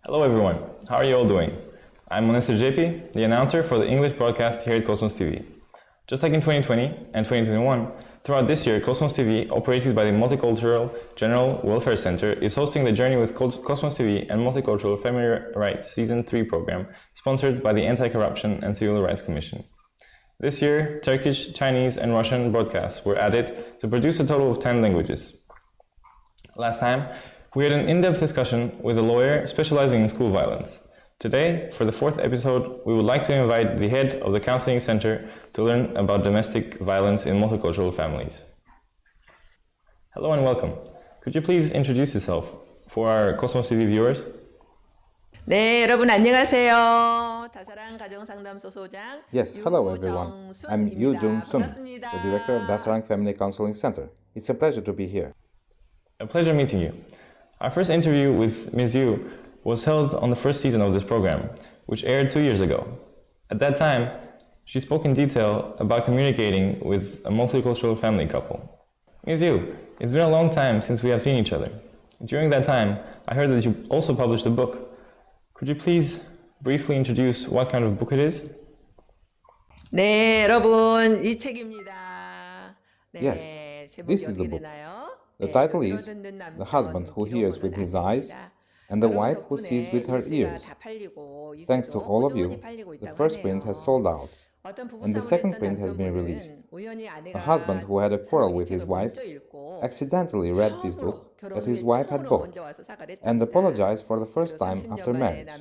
Hello everyone, how are you all doing? I'm Mr. JP, the announcer for the English broadcast here at Cosmos TV. Just like in 2020 and 2021, throughout this year, Cosmos TV, operated by the Multicultural General Welfare Center, is hosting the Journey with Cosmos TV and Multicultural Family Rights Season 3 program, sponsored by the Anti-Corruption and Civil Rights Commission. This year, Turkish, Chinese, and Russian broadcasts were added to produce a total of 10 languages. Last time, we had an in-depth discussion with a lawyer specializing in school violence. Today, for the fourth episode, we would like to invite the head of the counseling center to learn about domestic violence in multicultural families. Hello and welcome. Could you please introduce yourself for our Cosmos TV viewers? 네, 여러분 안녕하세요. 다사랑 가정상담소 소장 Yes, hello everyone. I'm Yoo Jung-sun, 반갑습니다. the director of Dasarang Family Counseling Center. It's a pleasure to be here. A pleasure meeting you. Our first interview with Ms. Yu was held on the first season of this program, which aired 2 years ago. At that time, she spoke in detail about communicating with a multicultural family couple. Ms. Yu, it's been a long time since we have seen each other. During that time, I heard that you also published a book. Could you please briefly introduce what kind of book it is? 네, 여러분 이 책입니다. 네, Yes, 제목이 this is the 어떻게 book. 되나요? The title is The Husband Who Hears with His Eyes and the Wife Who Sees with Her Ears. Thanks to all of you, the first print has sold out, and the second print has been released. A husband who had a quarrel with his wife accidentally read this book that his wife had bought and apologized for the first time after marriage.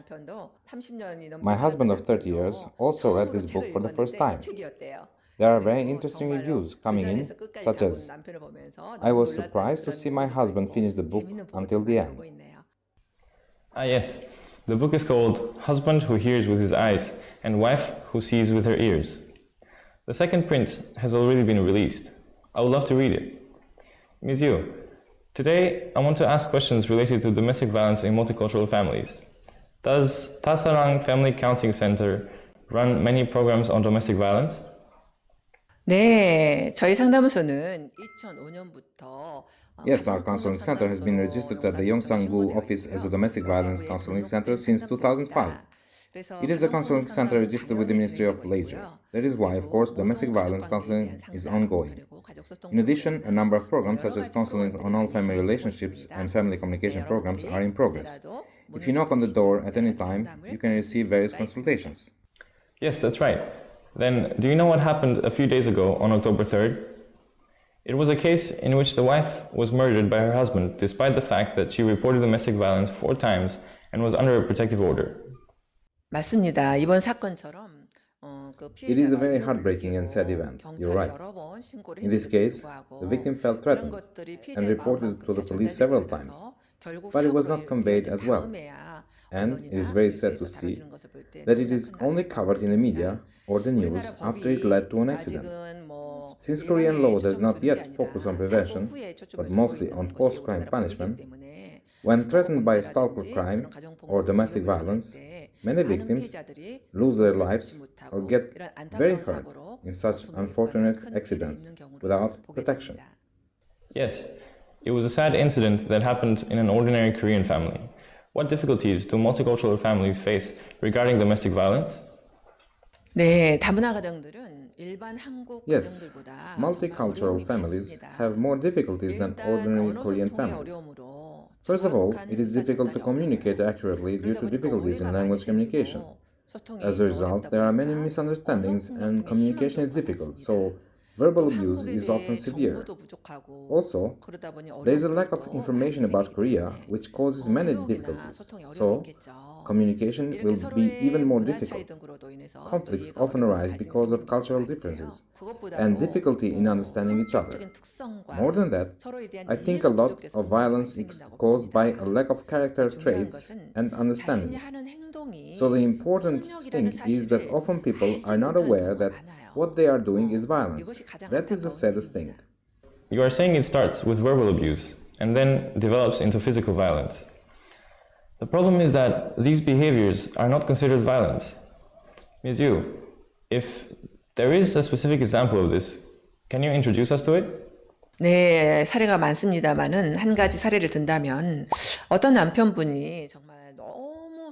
My husband of 30 years also read this book for the first time. There are very interesting reviews coming in, such as, I was surprised to see my husband finish the book until the end. Ah yes, the book is called Husband Who Hears with His Eyes and Wife Who Sees with Her Ears. The second print has already been released. I would love to read it. Ms. Yu, today I want to ask questions related to domestic violence in multicultural families. Does Tae-Yong Family Counseling Center run many programs on domestic violence? 네, 저희 상담소는 2005년부터 Yes, our counseling center has been registered at the Yongsan-gu office as a domestic violence counseling center since 2005. It is a counseling center registered with the Ministry of Leisure. That is why, of course, domestic violence counseling is ongoing. In addition, a number of programs such as counseling on all family relationships and family communication programs are in progress. If you knock on the door at any time, you can receive various consultations. Yes, that's right. Then, do you know what happened a few days ago on October 3rd? It was a case in which the wife was murdered by her husband despite the fact that she reported domestic violence 4 times and was under a protective order. 맞습니다. 이번 사건처럼 It is a very heartbreaking and sad event. You're right. In this case, the victim felt threatened and reported it to the police several times, but it was not conveyed as well. And it is very sad to see that it is only covered in the media or the news after it led to an accident. Since Korean law does not yet focus on prevention, but mostly on post-crime punishment, when threatened by a stalker crime or domestic violence, many victims lose their lives or get very hurt in such unfortunate accidents without protection. Yes, it was a sad incident that happened in an ordinary Korean family. What difficulties do multicultural families face regarding domestic violence? 네, 다문화 가정들은 일반 한국 Yes, 가정들보다 multicultural families have more difficulties than ordinary Korean families. First of all, it is difficult to communicate accurately due to difficulties in language communication. As a result, there are many misunderstandings and communication is difficult, so verbal abuse is often severe. Also, there is a lack of information about Korea, which causes many difficulties, so communication will be even more difficult. Conflicts often arise because of cultural differences and difficulty in understanding each other. More than that, I think a lot of violence is caused by a lack of character traits and understanding. So the important thing is that often people are not aware that what they are doing is violence. That is the saddest thing. You are saying it starts with verbal abuse and then develops into physical violence. The problem is that these behaviors are not considered violence. Ms. Yu, if there is a specific example of this, can you introduce us to it? 네, 사례가 많습니다만은 한 가지 사례를 든다면 어떤 남편분이 정말 너무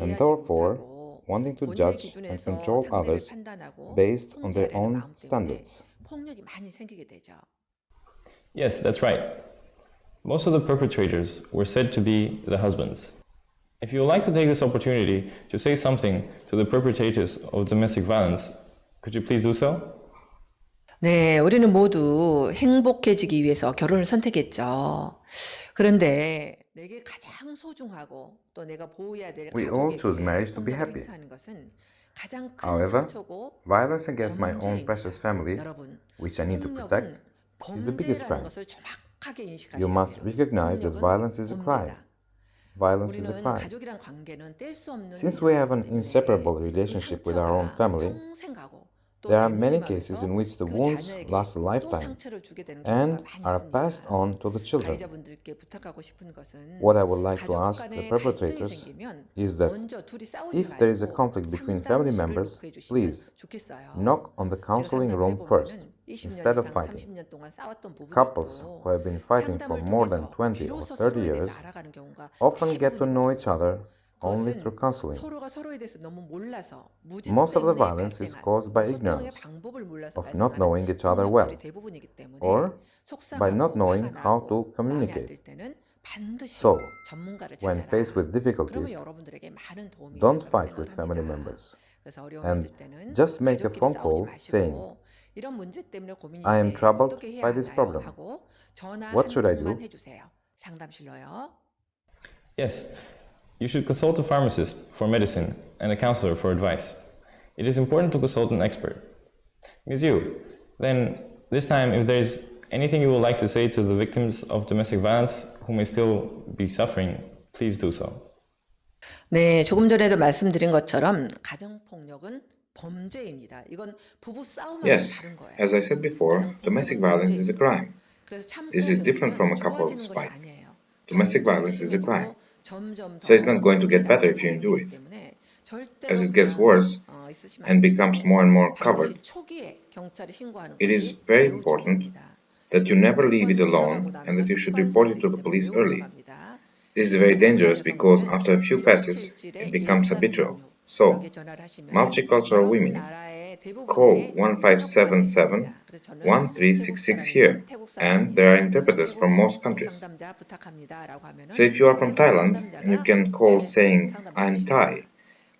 And therefore, wanting to judge and control others based on their own standards. 폭력이 많이 생기게 되죠. Yes, that's right. Most of the perpetrators were said to be the husbands. If you would like to take this opportunity to say something to the perpetrators of domestic violence, could you please do so? 네, 우리는 모두 행복해지기 위해서 결혼을 선택했죠. 그런데 내게 가장 소중하고 또 내가 보호해야 될 We all 가족에게 choose marriage to be 폭력을 happy. 행사하는 것은 가장 큰 However, 상처고 violence against my own 범죄입니다. precious family, 여러분, which I need to 폭력은 protect, is the biggest 범죄라는 crime. 것을 정확하게 인식하셔야 You must 돼요. recognize that 폭력은 violence is a crime. 범죄다. Violence is a 우리는 crime. 가족이란 관계는 뗄 수 없는 Since we have an 때문에 inseparable 그 relationship with our own 상처가 family, 평생 가고 또 there are 내 many 몸 cases 안에서 in which the 그 wounds 자녀에게 last a 또 lifetime 상처를 주게 되는 and 경우가 많이 are passed 있습니다. on to the children. 가해자분들께 부탁하고 싶은 것은 What I would like to 가족 ask the 간에 갈등이 perpetrators 생기면 is that 먼저 둘이 싸우지 if there is a 말고 conflict between family 상담실을 members, 녹화해 주시면 please 좋겠어요. knock on the 제가 counseling room 상담해 first 보면은 20년 instead of 이상, fighting. 30년 동안 싸웠던 Couples 부부들도 who have been fighting for 상담을 more than 통해서 20 or 비로소 30 서로에 years 대해서 알아가는 경우가 often get to know each 대부분이거든요. other only 그것은 through counseling. 서로가 서로에 대해서 너무 몰라서 무지 Most of the 때문에 violence is 발생한 caused by 소통의 ignorance, 방법을 몰라서 of not 발생하는 knowing each other 폭력들이 well, 대부분이기 때문에 or by not 속상하고 knowing 화가 how 나고 to 마음에 안 communicate. 들 때는 반드시 So, 전문가를 when faced with 찾아라. 그러면 difficulties, 여러분들에게 많은 도움이 don't 있을 거라고 fight with 생각을 family 합니다. members. 그래서 어려움이 And 있을 때는 just make a 가족끼리 phone 싸우지 call saying, 마시고 이런 문제 때문에 고민인데 I am troubled 어떻게 해야 by this 하나요? problem. 하고 전화 What 한 should I 통만 do? 해주세요. 상담실로요. Yes, you should consult a pharmacist for medicine and a counselor for advice. It is important to consult an expert. Ms. Yu, then this time if there's anything you would like to say to the victims of domestic violence who may still be suffering, please do so. 네, 조금 전에도 말씀드린 것처럼 가정폭력은 범죄입니다. 이건 부부 싸움하고 Yes, 다른 거예요. as I said before, domestic violence is a crime. 그래서 참고 This is different from a 견디면 couple's 좋아지는 것이 fight. 아니에요. Domestic 점점 violence is a crime. 심해지고 점점 더 So it's not going to get better if you endure 나빠지기 it. 때문에 절대로 As it gets 그냥, worse 있으시면 and 안 becomes 되고 more and more 반드시 covered, 초기에 경찰에 신고하는 it is 것이 very 매우 important 중요합니다. that you never 몇 leave it 번 alone 지나가고 and that 나면 you should report it to the 습관성이기 때문에 police 매우 early. 위험합니다. This is very dangerous 다른 because 여성분은 after a few passes, it becomes habitual. So, 여기 전화를 하시면 multicultural 여러분 women, 나라의 call 대부분의 1577 그래서 저는 1366 태국 here, 사람이든 태국 and there are 사람이든 interpreters from most 태국 countries. 상담자 부탁합니다라고 하면은 So if you are from 태국 Thailand and you 상담자가 can call 제 saying, 상담을 I'm 하십니다. Thai,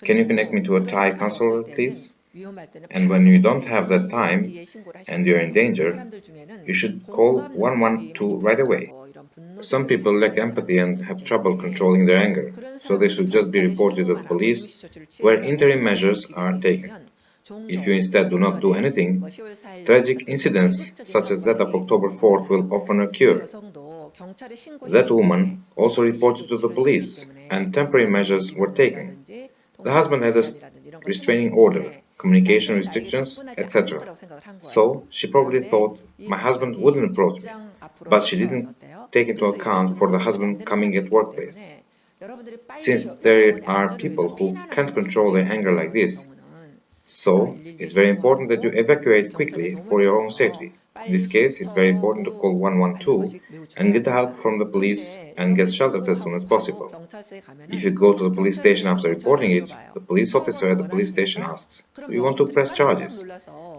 can you connect me to a 그리고 Thai 그런 시간이 counselor, 없을 please? 때는 위험할 때는 And 바로 when you don't 경찰에 have that time 이에 신고를 and you're in 하시면 그 danger, 사람들 중에는 you should call 공감 능력이 많이 112 right away. 부족하고 이런 분노 Some 조절이 people lack 잘못된 empathy and 사람들이 have 있기 trouble 때문에 controlling their anger, 그런 so they 사람들은 should just be 경찰에 reported to the 신고만 하고 police 임시 조치를 where 취했다고 interim 하는 measures 집에서 are taken. 있으면 If 종종 you instead do not do 전에 anything, 10월 4일 tragic 있었던 incidents 비극적인 such as that of 사건이 October 4th will often 그 occur. 여성도 경찰에 That 신고했기 때문에 woman also 임시 reported to the 조치를 police 취했기 때문에 and temporary 경찰에게 measures were taken. 민원이라든지 The husband had a 제한이라든지 이런 걸 restraining 해놨기 order, 때문에 communication 남편이 나에게 restrictions, 접근하지 etc. 않을 거라고 생각을 한 거예요. So she probably 그런데 thought 이 my husband 남편이 wouldn't approach me, 직장 앞으로 but she didn't 쫓아왔었대요. take into 그래서 이렇게 account for the 분노 조절이 안 husband 되는 coming at 사람들이기 workplace. 때문에 여러분들이 빨리 Since there 여러분의 are 안전을 people 위해서 who 피난하는 can't 것이 control 굉장히 their anger like 중요한 this, 경우는 so it's very important that you evacuate quickly for your own safety. In this case, it's very important to call 112 and get help from the police and get sheltered as soon as possible. If you go to the police station after reporting it, the police officer at the police station asks, "Do you want to press charges?"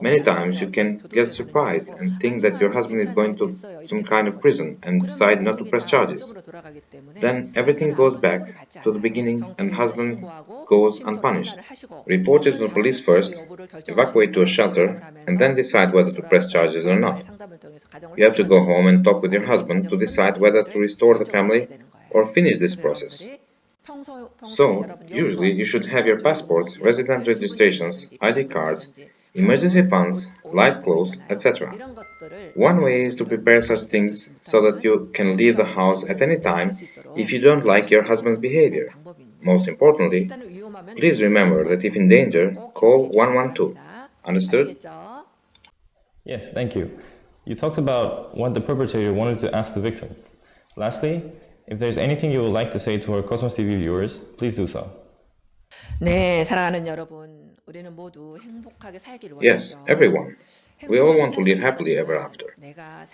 Many times you can get surprised and think that your husband is going to some kind of prison and decide not to press charges. Then everything goes back to the beginning and husband goes unpunished. Report it to the police first, evacuate to a shelter, and then decide whether to press charges or not. You have to go home and talk with your husband to decide whether to restore the family or finish this process. So, usually you should have your passports, resident registrations, ID cards, emergency funds, light clothes, etc. One way is to prepare such things so that you can leave the house at any time if you don't like your husband's behavior. Most importantly, please remember that if in danger, call 112. Understood? Yes, thank you. You talked about what the perpetrator wanted to ask the victim. Lastly, if there's anything you would like to say to our Cosmos TV viewers, please do so. 네, 사랑하는 여러분, Yes, everyone. We all want to live happily ever after.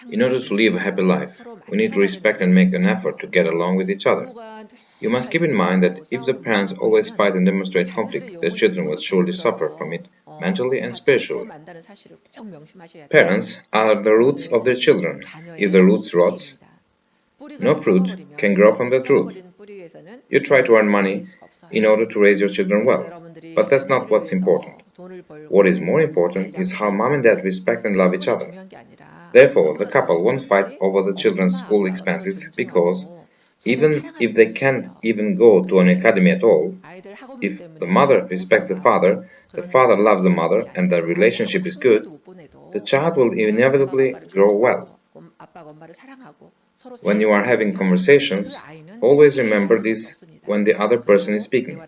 In order to live a happy life, we need to respect and make an effort to get along with each other. You must keep in mind that if the parents always fight and demonstrate conflict, their children will surely suffer from it mentally and spiritually. Parents are the roots of their children. If the roots rot, no fruit can grow from the root. You try to earn money in order to raise your children well, but that's not what's important. What is more important is how mom and dad respect and love each other. Therefore, the couple won't fight over the children's school expenses because even if they can't even go to an academy at all, if the mother respects the father loves the mother, and the relationship is good, the child will inevitably grow well. When you are having conversations, always remember this when the other person is speaking.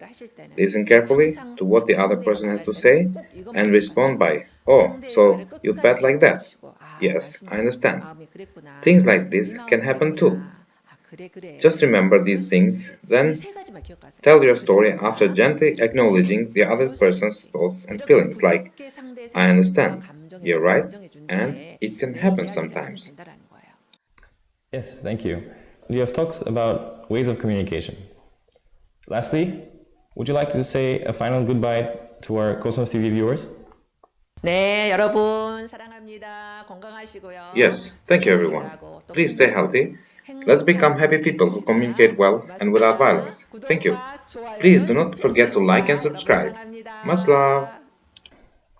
Listen carefully to what the other person has to say and respond by, "Oh, so you felt like that? Yes, I understand." Things like this can happen too. Just remember these things, then tell your story after gently acknowledging the other person's thoughts and feelings, like, "I understand, you're right, and it can happen sometimes." Yes, thank you. We have talked about ways of communication. Lastly, would you like to say a final goodbye to our Cosmos TV viewers? 네, 여러분 사랑합니다. 건강하시고요. Yes, thank you everyone. Please stay healthy. Let's become happy people who communicate well and without violence. Thank you. Please do not forget to like and subscribe. Much love.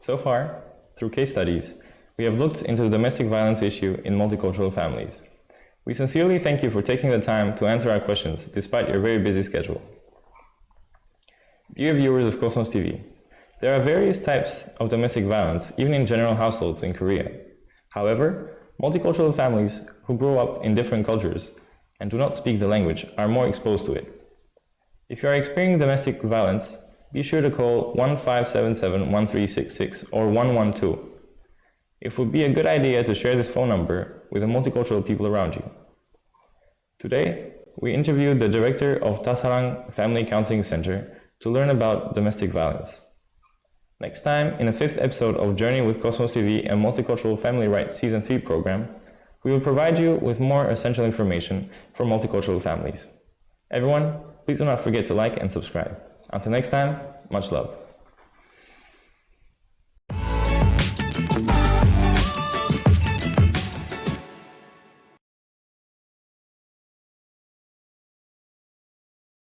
So far, through case studies, we have looked into the domestic violence issue in multicultural families. We sincerely thank you for taking the time to answer our questions despite your very busy schedule. Dear viewers of Cosmos TV, there are various types of domestic violence, even in general households in Korea. However, multicultural families who grow up in different cultures and do not speak the language are more exposed to it. If you are experiencing domestic violence, be sure to call 1577-1366 or 112. It would be a good idea to share this phone number with the multicultural people around you. Today, we interviewed the director of Tasarang Family Counseling Center to learn about domestic violence. Next time, in the 5th episode of Journey with Cosmos TV and Multicultural Family Rights Season 3 program, we will provide you with more essential information for multicultural families. Everyone, please do not forget to like and subscribe. Until next time, much love.